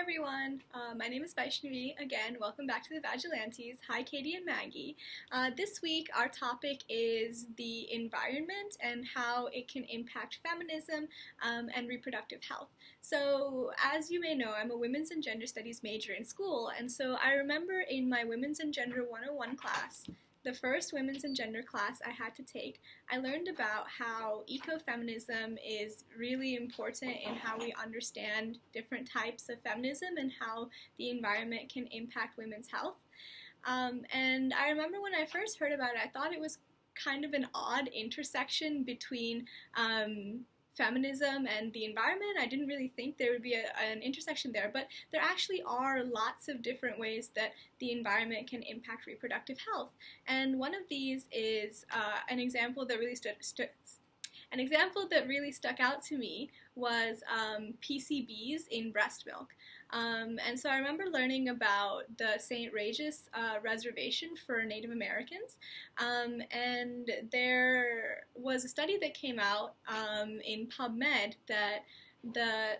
everyone, my name is Vaishnavi. Again, welcome back to the Vagilantes. Hi Katie and Maggie. This week our topic is the environment and how it can impact feminism and reproductive health. So as you may know, I'm a women's and gender studies major in school, and so I remember in my Women's and Gender 101 class, the first women's and gender class I had to take, I learned about how ecofeminism is really important in how we understand different types of feminism and how the environment can impact women's health. And I remember when I first heard about it, I thought it was kind of an odd intersection between feminism and the environment. I didn't really think there would be an intersection there, but there actually are lots of different ways that the environment can impact reproductive health. And one of these is an example that really stuck out to me was PCBs in breast milk. And so I remember learning about the St. Regis Reservation for Native Americans, and there was a study that came out in PubMed that the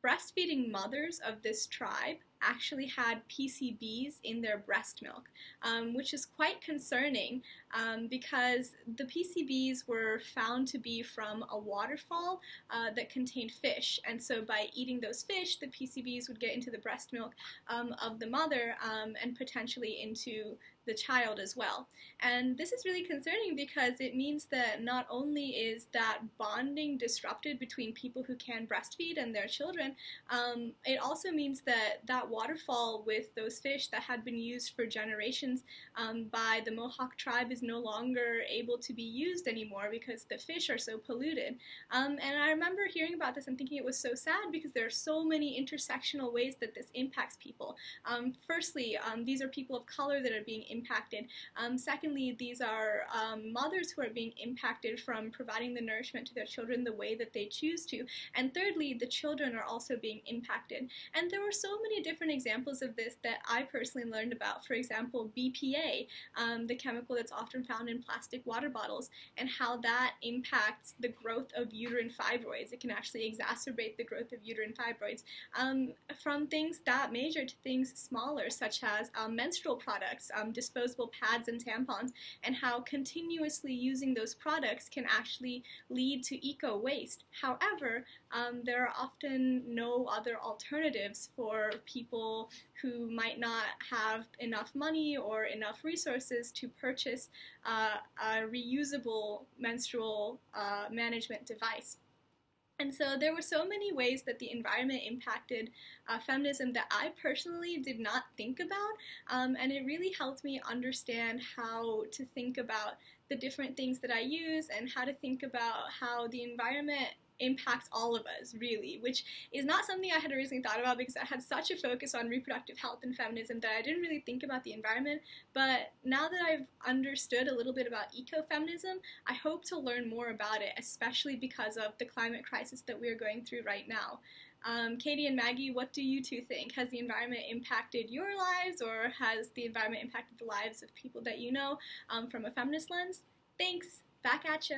breastfeeding mothers of this tribe actually had PCBs in their breast milk, which is quite concerning because the PCBs were found to be from a waterfall that contained fish, and so by eating those fish, the PCBs would get into the breast milk of the mother and potentially into the child as well. And this is really concerning because it means that not only is that bonding disrupted between people who can breastfeed and their children, it also means that that waterfall with those fish that had been used for generations by the Mohawk tribe is no longer able to be used anymore because the fish are so polluted. And I remember hearing about this and thinking it was so sad because there are so many intersectional ways that this impacts people. Firstly, these are people of color that are being impacted. Secondly, these are mothers who are being impacted from providing the nourishment to their children the way that they choose to. And thirdly, the children are also being impacted. And there were so many different examples of this that I personally learned about. For example, BPA, the chemical that's often found in plastic water bottles, and how that impacts the growth of uterine fibroids. It can actually exacerbate the growth of uterine fibroids, from things that major to things smaller, such as menstrual products, disposable pads and tampons, and how continuously using those products can actually lead to eco-waste. However, there are often no other alternatives for people who might not have enough money or enough resources to purchase a reusable menstrual management device. And so there were so many ways that the environment impacted feminism that I personally did not think about, and it really helped me understand how to think about the different things that I use and how to think about how the environment impacts all of us, really, which is not something I had originally thought about because I had such a focus on reproductive health and feminism that I didn't really think about the environment. But now that I've understood a little bit about ecofeminism, I hope to learn more about it, especially because of the climate crisis that we're going through right now. Katie and Maggie, what do you two think? Has the environment impacted your lives, or has the environment impacted the lives of people that you know from a feminist lens? Thanks! Back at ya!